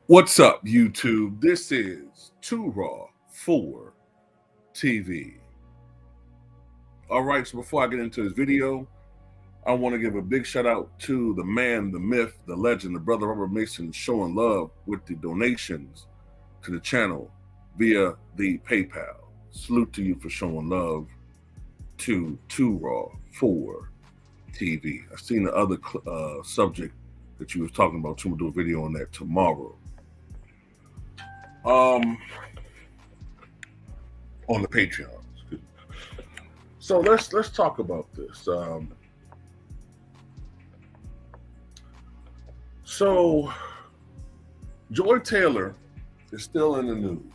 What's up, YouTube? This is Too Raw for TV. All right, so before I get into this video, I want to give a big shout out to the man, the myth, the legend, the brother Robert Mason, showing love with the donations to the channel via the PayPal. Salute to you for showing love to Too Raw for TV. I've seen the other subject that you was talking about. I'm gonna do a video on that tomorrow. On the Patreon. So let's talk about this. So Joy Taylor is still in the news.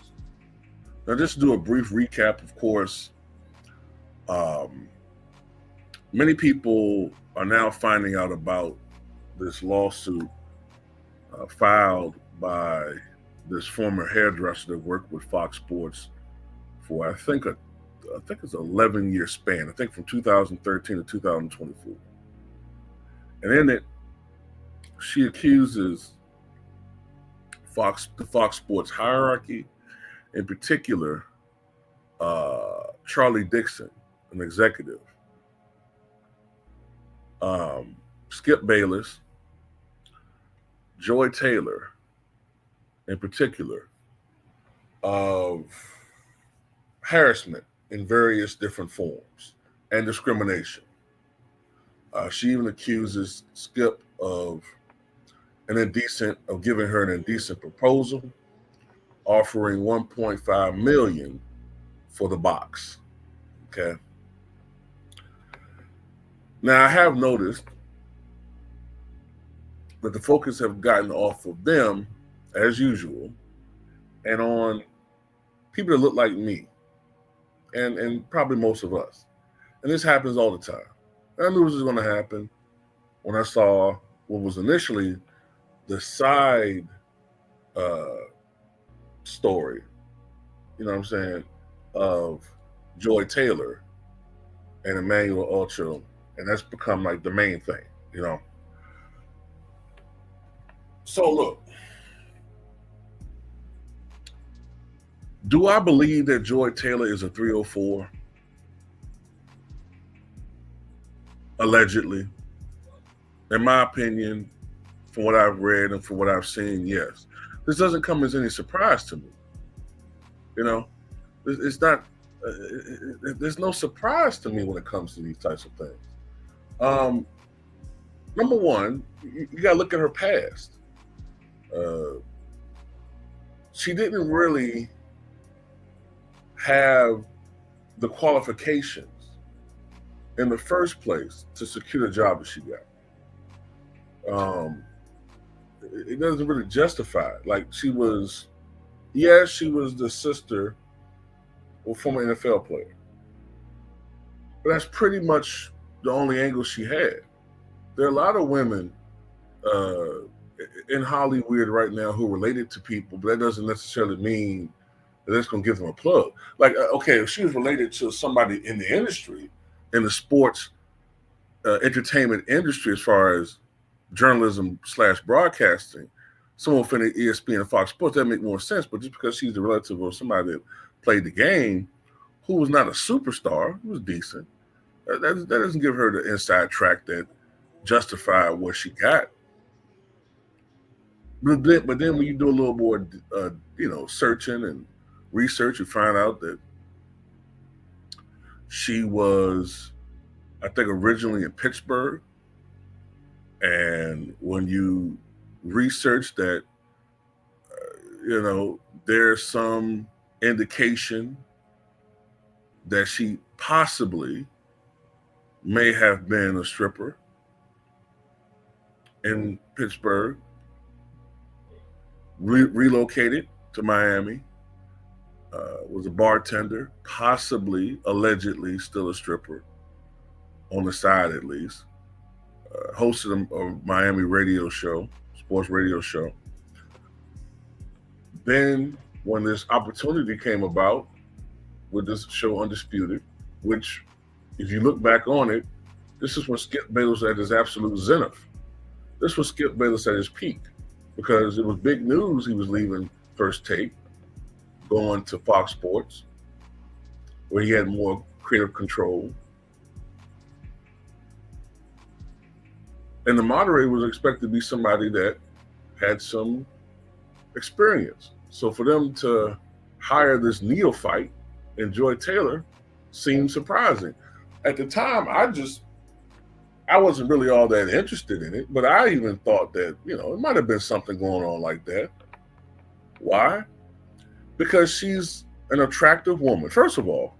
Now, just to do a brief recap, of course, many people are now finding out about this lawsuit filed by this former hairdresser that worked with Fox Sports for I think it's an 11-year span. I think from 2013 to 2024. And in it, she accuses the Fox Sports hierarchy, in particular, Charlie Dixon, an executive, Skip Bayless, Joy Taylor, in particular, of harassment in various different forms and discrimination. She even accuses Skip of giving her an indecent proposal, offering $1.5 million for the box. Okay. Now, I have noticed that the focus have gotten off of them, as usual, and on people that look like me, and probably most of us. And this happens all the time. I knew this was going to happen when I saw what was initially the side story, you know what I'm saying, of Joy Taylor and Emmanuel Acho, and that's become like the main thing, you know. So look, do I believe that Joy Taylor is a 304? Allegedly. In my opinion, from what I've read and from what I've seen, yes. This doesn't come as any surprise to me. You know, it's not, there's no surprise to me when it comes to these types of things. Number one, you got to look at her past. She didn't really have the qualifications in the first place to secure the job that she got. It doesn't really justify it. Like, she was the sister of a former NFL player, but that's pretty much the only angle she had. There are a lot of women in Hollywood right now who are related to people, but that doesn't necessarily mean that it's going to give them a plug. Like, okay, if she was related to somebody in the industry, in the sports entertainment industry, as far as journalism / broadcasting, someone from the ESPN and Fox Sports, that make more sense. But just because she's a relative of somebody that played the game, who was not a superstar, who was decent, that doesn't give her the inside track that justified what she got. But then when you do a little more, searching and research, you find out that she was, I think, originally in Pittsburgh. And when you research that, there's some indication that she possibly may have been a stripper in Pittsburgh, relocated to Miami, was a bartender, possibly, allegedly, still a stripper, on the side at least. Hosted a Miami radio show, sports radio show. Then, when this opportunity came about with this show Undisputed, which, if you look back on it, this is when Skip Bayless at his absolute zenith. This was Skip Bayless at his peak, because it was big news he was leaving First Take, going to Fox Sports, where he had more creative control. And the moderator was expected to be somebody that had some experience. So for them to hire this neophyte and Joy Taylor seemed surprising. At the time, I wasn't really all that interested in it, but I even thought that, it might have been something going on like that. Why? Because she's an attractive woman. First of all,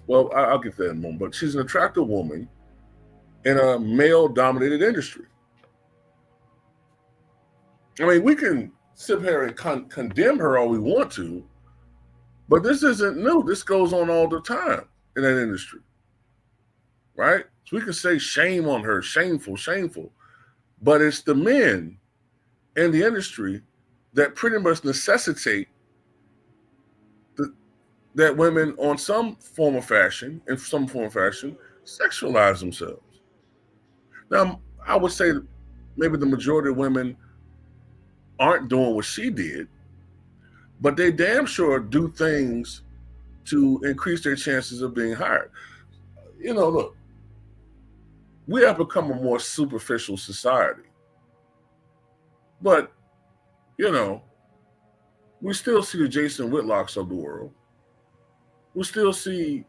well, I'll get to that in a moment, but she's an attractive woman in a male-dominated industry. I mean, we can sit here and condemn her all we want to, but this isn't new. This goes on all the time in that industry, right? So we can say shame on her, shameful, shameful, but it's the men in the industry that pretty much necessitate that women in some form of fashion, sexualize themselves. Now, I would say maybe the majority of women aren't doing what she did, but they damn sure do things to increase their chances of being hired. Look, we have become a more superficial society, but, we still see the Jason Whitlocks of the world. We still see,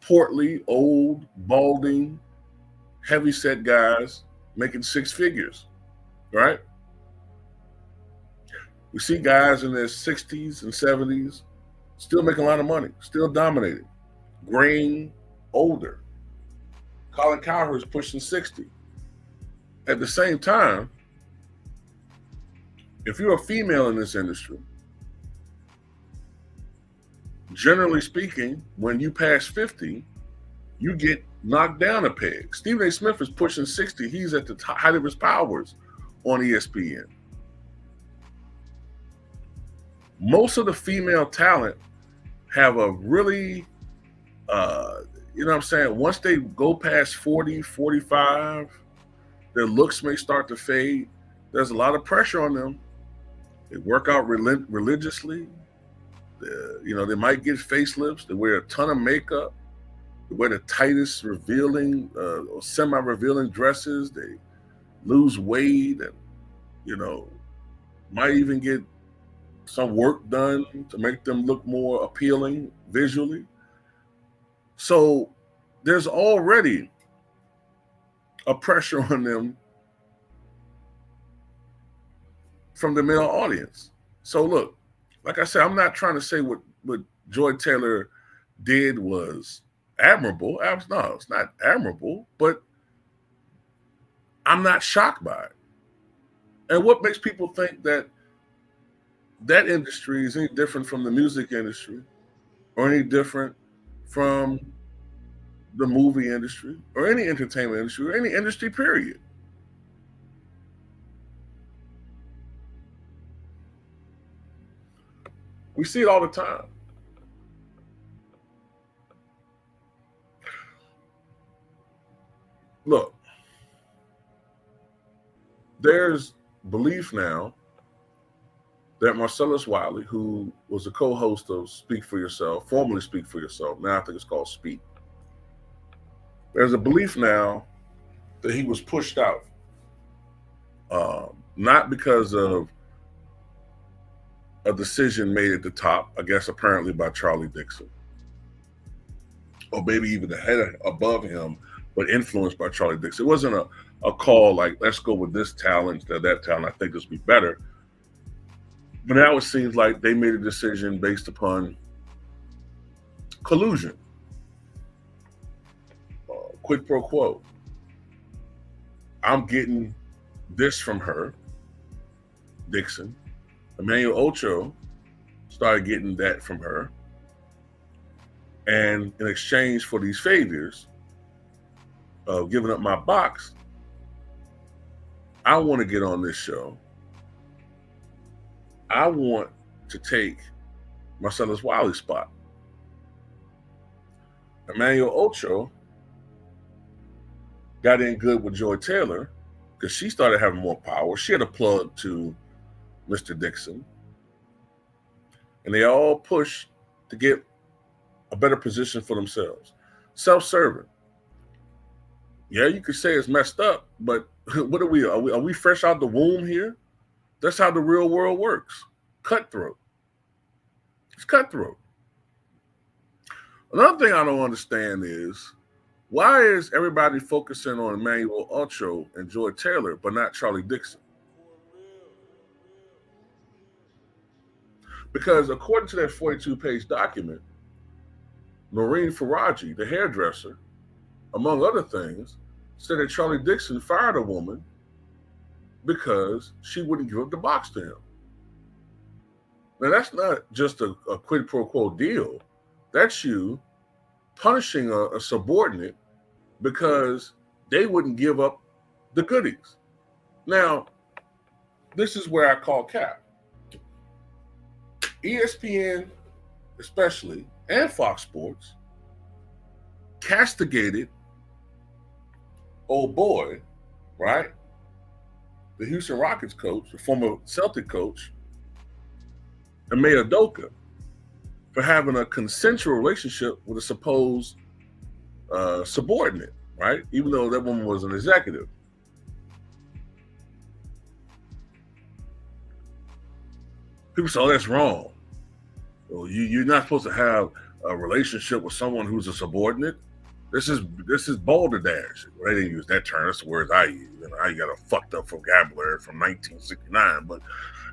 portly, old, balding, heavy-set guys making six figures, right? We see guys in their 60s and 70s still making a lot of money, still dominating, graying older. Colin Cowherd's pushing 60. At the same time, if you're a female in this industry, generally speaking, when you pass 50, you get knocked down a peg. Stephen A. Smith is pushing 60. He's at the height of his powers on ESPN. Most of the female talent have a really, once they go past 40, 45, their looks may start to fade. There's a lot of pressure on them. They work out religiously. They might get facelifts. They wear a ton of makeup. They wear the tightest revealing or semi-revealing dresses. They lose weight and, might even get some work done to make them look more appealing visually. So there's already a pressure on them from the male audience. So look, like I said, I'm not trying to say what Joy Taylor did was admirable. No, it's not admirable, but I'm not shocked by it. And what makes people think that industry is any different from the music industry or any different from the movie industry or any entertainment industry or any industry, period? We see it all the time. Look, there's belief now that Marcellus Wiley, who was a co-host of Speak for Yourself, formerly Speak for Yourself, now I think it's called Speak. There's a belief now that he was pushed out, not because of a decision made at the top, I guess apparently by Charlie Dixon, or maybe even the head above him, but influenced by Charlie Dixon. It wasn't a call like, let's go with this talent, that talent, I think this will be better. But now it seems like they made a decision based upon collusion, quid pro quo. I'm getting this from her, Dixon. Emmanuel Acho started getting that from her. And in exchange for these favors of giving up my box, I want to get on this show. I want to take Marcellus Wiley's spot. Emmanuel Acho got in good with Joy Taylor because she started having more power. She had a plug to Mr. Dixon. And they all pushed to get a better position for themselves. Self-serving. Yeah, you could say it's messed up, but what are we? Are we fresh out the womb here? That's how the real world works. Cutthroat. It's cutthroat. Another thing I don't understand is, why is everybody focusing on Emmanuel Acho and Joy Taylor, but not Charlie Dixon? Because according to that 42-page document, Noreen Faraji, the hairdresser, among other things, said that Charlie Dixon fired a woman because she wouldn't give up the box to him. Now, that's not just a quid pro quo deal. That's you punishing a subordinate because they wouldn't give up the goodies. Now, this is where I call cap. ESPN, especially, and Fox Sports, castigated old boy, right? The Houston Rockets coach, the former Celtic coach, Ime Udoka, for having a consensual relationship with a supposed subordinate, right? Even though that woman was an executive. People say, oh, that's wrong. Well, you're not supposed to have a relationship with someone who's a subordinate. This is balderdash. They didn't use that term. That's the words I use. You know, I got a fucked up vocabulary from 1969. But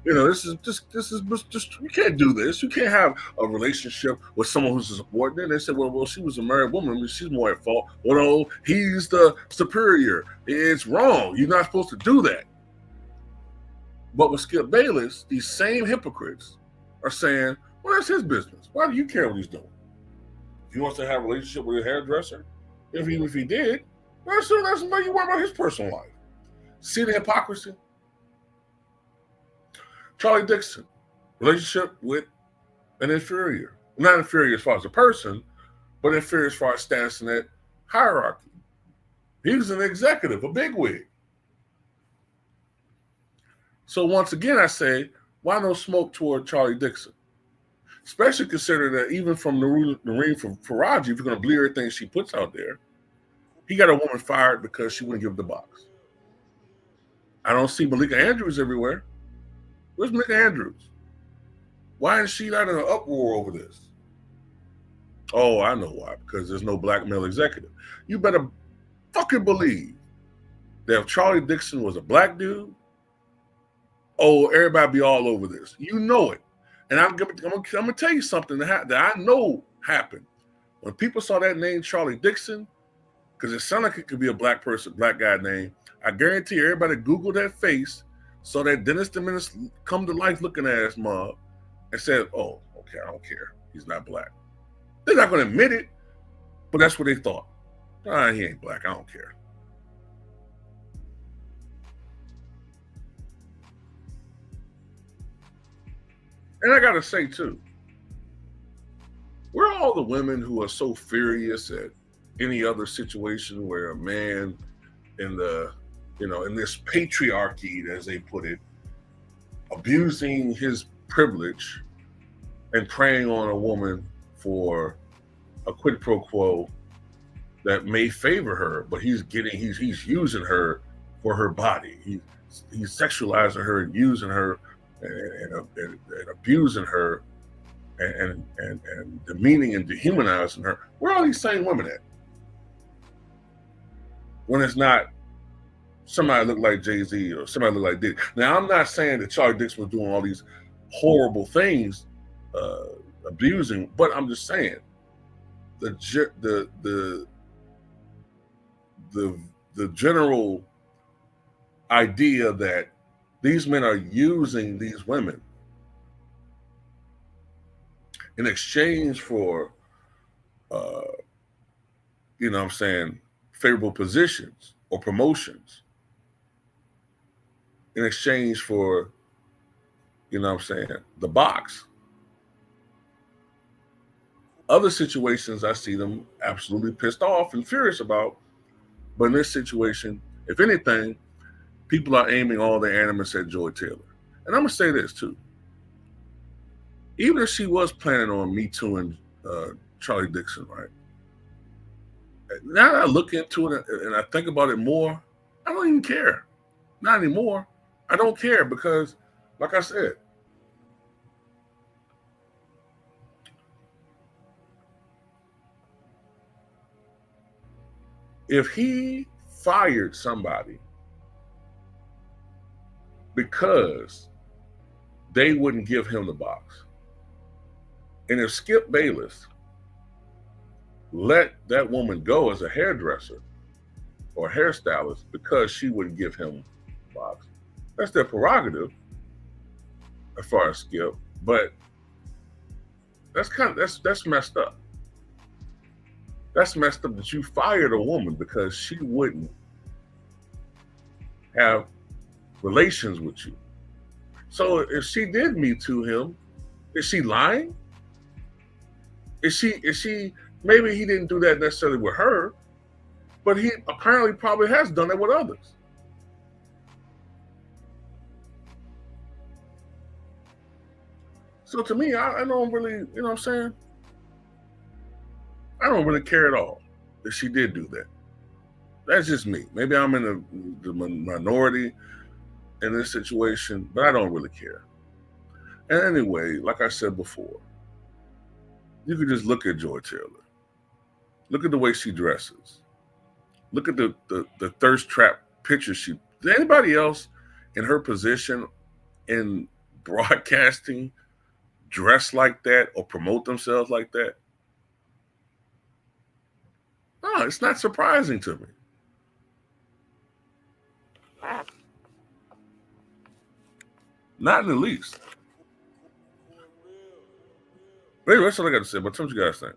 you know, this is just you can't do this. You can't have a relationship with someone who's a subordinate. They said, well, she was a married woman. I mean, she's more at fault. Well, no, he's the superior. It's wrong. You're not supposed to do that. But with Skip Bayless, these same hypocrites are saying, well, that's his business. Why do you care what he's doing? If he wants to have a relationship with a hairdresser, if he did, that's why you worry about his personal life. See the hypocrisy? Charlie Dixon, relationship with an inferior. Not inferior as far as a person, but inferior as far as status in that hierarchy. He was an executive, a bigwig. So once again, I say, why no smoke toward Charlie Dixon? Especially considering that even from Noreen Faraji, if you're going to believe everything she puts out there, he got a woman fired because she wouldn't give the box. I don't see Malika Andrews everywhere. Where's Malika Andrews? Why is she not in an uproar over this? Oh, I know why. Because there's no black male executive. You better fucking believe that if Charlie Dixon was a black dude, oh, everybody be all over this. You know it. And I'm gonna tell you something that I know happened. When people saw that name, Charlie Dixon, because it sounded like it could be a black guy name, I guarantee you, everybody Googled that face, saw that Dennis the Menace come to life looking ass mob, and said, oh, okay, I don't care. He's not black. They're not gonna admit it, but that's what they thought. Ah, he ain't black, I don't care. And I gotta say too, where are all the women who are so furious at any other situation where a man in this patriarchy, as they put it, abusing his privilege and preying on a woman for a quid pro quo that may favor her, but he's using her for her body. He's sexualizing her and using her and abusing her and demeaning and dehumanizing her. Where are these same women at? When it's not somebody look like Jay-Z or somebody look like Diddy. Now, I'm not saying that Charlie Dixon was doing all these horrible things, abusing, but I'm just saying the general idea that these men are using these women in exchange for, you know what I'm saying, favorable positions or promotions, in exchange for, you know what I'm saying, the box. Other situations, I see them absolutely pissed off and furious about. But in this situation, if anything, people are aiming all their animus at Joy Taylor. And I'm going to say this too. Even if she was planning on Me Too and Charlie Dixon, right? Now that I look into it and I think about it more, I don't even care. Not anymore. I don't care because, like I said, if he fired somebody because they wouldn't give him the box, and if Skip Bayless let that woman go as a hairdresser or hairstylist because she wouldn't give him the box, that's their prerogative as far as Skip. But that's messed up. That's messed up that you fired a woman because she wouldn't have relations with you. So if she did Me Too him, is she lying? Is she maybe he didn't do that necessarily with her, but he apparently probably has done it with others. So to me, I don't really, you know what I'm saying? I don't really care at all that she did do that. That's just me. Maybe I'm in the minority in this situation, but I don't really care. And anyway, like I said before, you could just look at Joy Taylor. Look at the way she dresses. Look at the thirst trap pictures she. Did anybody else in her position in broadcasting dress like that or promote themselves like that? No, it's not surprising to me. Not in the least. Anyway, that's all I got to say. But what you guys think?